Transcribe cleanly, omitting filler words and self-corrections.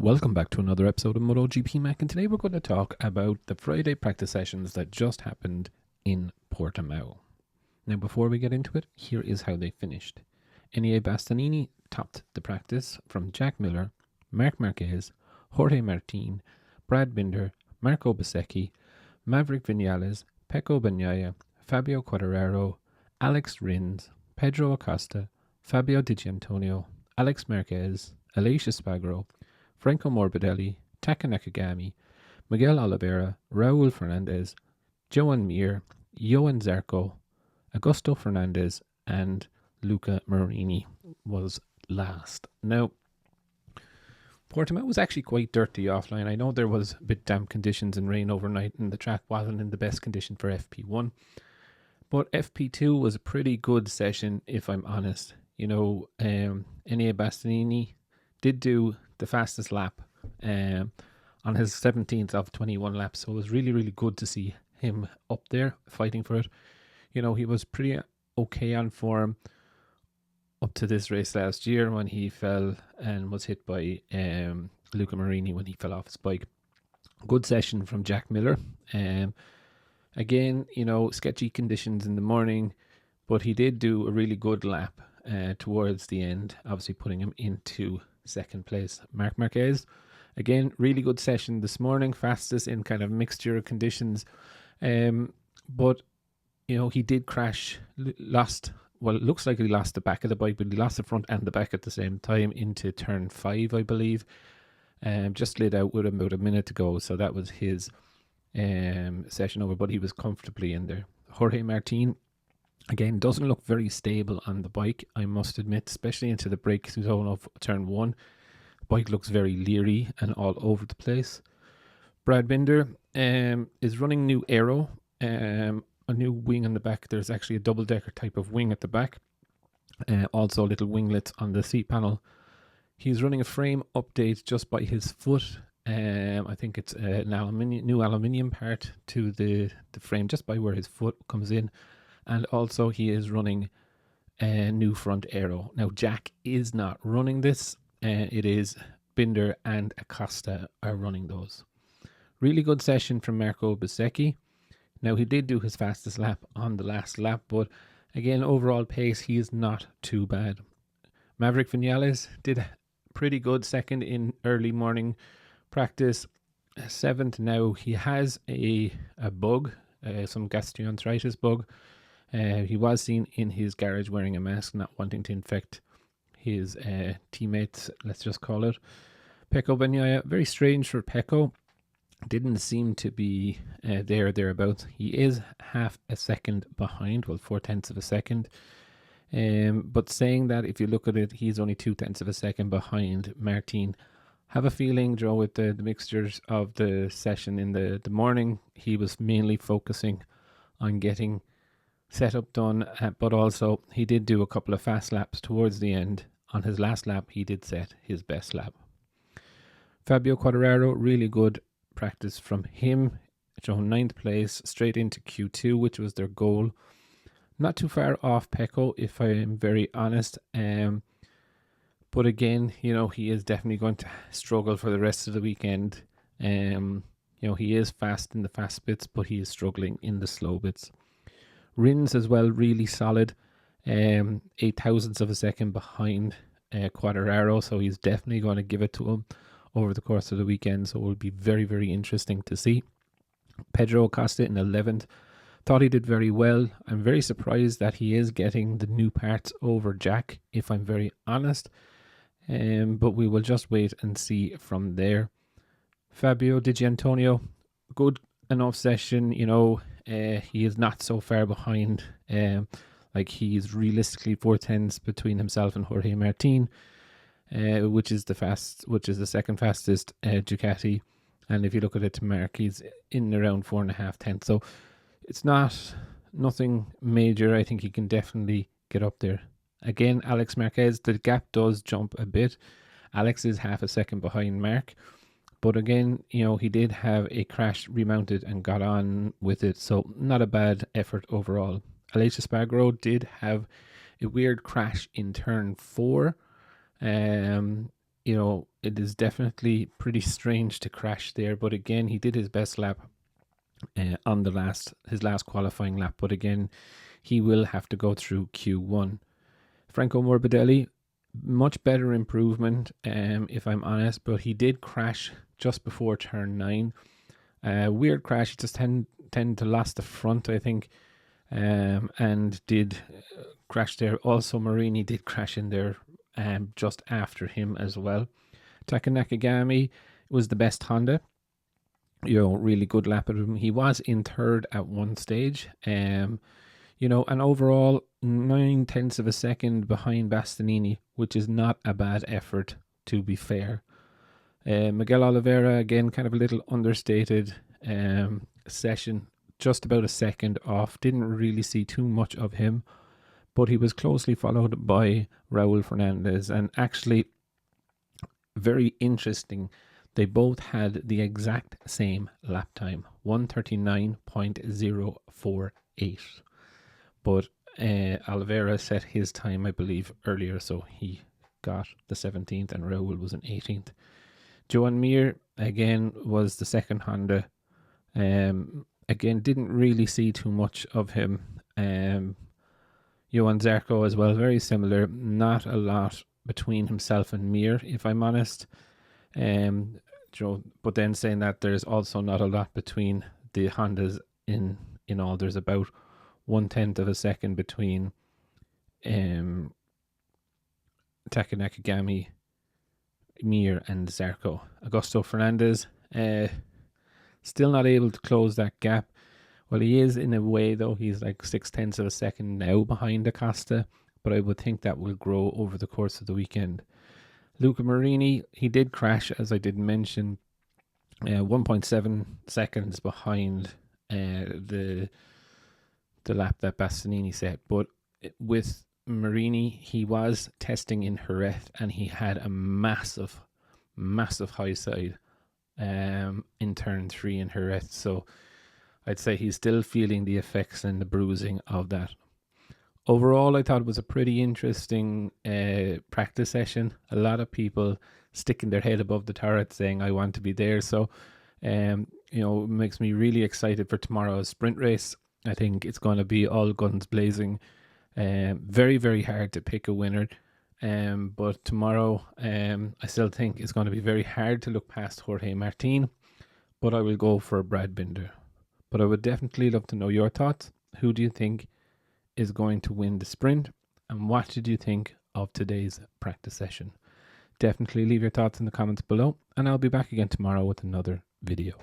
Welcome back to another episode of MotoGP Mac, and today we're going to talk about the Friday practice sessions that just happened in Portimao. Now, before we get into it, here is how they finished. Enea Bastianini topped the practice from Jack Miller, Marc Marquez, Jorge Martin, Brad Binder, Marco Bezzecchi, Maverick Vinales, Pecco Bagnaia, Fabio Quartararo, Alex Rins, Pedro Acosta, Fabio Di Giannantonio, Alex Marquez, Aleix Espargaro, Franco Morbidelli, Taka Nakagami, Miguel Oliveira, Raul Fernandez, Joan Mir, Johan Zarco, Augusto Fernandez, and Luca Marini was last. Now, Portimao was actually quite dirty offline. I know there was a bit damp conditions and rain overnight, and the track wasn't in the best condition for FP1. But FP2 was a pretty good session, if I'm honest. Enea Bastianini did do the fastest lap on his 17th of 21 laps. So it was really, really good to see him up there fighting for it. He was pretty okay on form up to this race last year when he fell and was hit by Luca Marini when he fell off his bike. Good session from Jack Miller. Again, sketchy conditions in the morning, but he did do a really good lap towards the end, obviously putting him into second place. Marc Marquez, again, really good session this morning, fastest in kind of mixture of conditions. But, he did crash, lost, well, it looks like he lost the back of the bike, but he lost the front and the back at the same time into turn 5, I believe. Just slid out with about a minute to go, so that was his session over, but he was comfortably in there. Jorge Martin, again, doesn't look very stable on the bike, I must admit, especially into the brake zone of turn 1. The bike looks very leery and all over the place. Brad Binder is running new aero, a new wing on the back. There's actually a double-decker type of wing at the back. Also little winglets on the seat panel. He's running a frame update just by his foot. I think it's an new aluminium part to the frame just by where his foot comes in. And also he is running a new front aero. Now Jack is not running this. It is Binder and Acosta are running those. Really good session from Marco Bezzecchi. Now he did do his fastest lap on the last lap, but again, overall pace, he is not too bad. Maverick Vinales did pretty good second in early morning practice. 7th now. He has a bug, some gastroenteritis bug. He was seen in his garage wearing a mask, not wanting to infect his teammates, let's just call it. Pecco Bagnaia, very strange for Pecco. Didn't seem to be there or thereabouts. He is half a second behind, well, 0.4 of a second. But saying that, if you look at it, he's only 0.2 of a second behind Martin. Have a feeling, Joe, with the mixtures of the session in the morning, he was mainly focusing on getting setup done, but also he did do a couple of fast laps towards the end. On his last lap, he did set his best lap. Fabio Quartararo, really good practice from him. Shown 9th place, straight into Q2, which was their goal. Not too far off Pecco, if I am very honest. But again, he is definitely going to struggle for the rest of the weekend. He is fast in the fast bits, but he is struggling in the slow bits. Rins as well, really solid. 0.008 of a second behind Quartararo, so he's definitely going to give it to him over the course of the weekend, so it will be very, very interesting to see. Pedro Acosta in 11th. Thought he did very well. I'm very surprised that he is getting the new parts over Jack, if I'm very honest. But we will just wait and see from there. Fabio Di Giannantonio, good enough session. He is not so far behind. He's realistically 0.4 between himself and Jorge Martin, which is the second fastest Ducati. And if you look at it to Mark, he's in around 4.5. So it's nothing major. I think he can definitely get up there. Again, Alex Marquez, the gap does jump a bit. Alex is half a second behind Mark. But again, he did have a crash, remounted and got on with it. So not a bad effort overall. Aleix Espargaro did have a weird crash in turn 4. it is definitely pretty strange to crash there. But again, he did his best lap on his last qualifying lap. But again, he will have to go through Q1. Franco Morbidelli, much better improvement, if I'm honest, but he did crash just before turn 9. Weird crash. He just tend to lost the front, I think, and did crash there. Also, Marini did crash in there just after him as well. Taka Nakagami was the best Honda. Really good lap at him. He was in third at one stage. And overall 9/10 of a second behind Bastianini, which is not a bad effort, to be fair. Miguel Oliveira, again, kind of a little understated session, just about a second off. Didn't really see too much of him, but he was closely followed by Raul Fernandez. And actually, very interesting, they both had the exact same lap time, 1:39.048. But Oliveira set his time, I believe, earlier, so he got the 17th and Raul was an 18th. Joan Mir, again, was the second Honda. Again, didn't really see too much of him. Johan Zarco as well, very similar. Not a lot between himself and Mir, if I'm honest. But then saying that, there's also not a lot between the Hondas in all. There's about 1/10 of a second between Taka Nakagami, Mir, and Zarco. Augusto Fernandez, still not able to close that gap. Well, he is in a way, though. He's like 6/10 of a second now behind Acosta, but I would think that will grow over the course of the weekend. Luca Marini, he did crash, as I did mention, 1.7 seconds behind the lap that Bastianini set. But with Marini, he was testing in Jerez, and he had a massive high side in turn 3 in Jerez. So I'd say he's still feeling the effects and the bruising of that. Overall, I thought it was a pretty interesting practice session. A lot of people sticking their head above the turret saying, I want to be there. So, it makes me really excited for tomorrow's sprint race. I think it's going to be all guns blazing. Very, very hard to pick a winner. But tomorrow, I still think it's going to be very hard to look past Jorge Martin. But I will go for Brad Binder. But I would definitely love to know your thoughts. Who do you think is going to win the sprint? And what did you think of today's practice session? Definitely leave your thoughts in the comments below. And I'll be back again tomorrow with another video.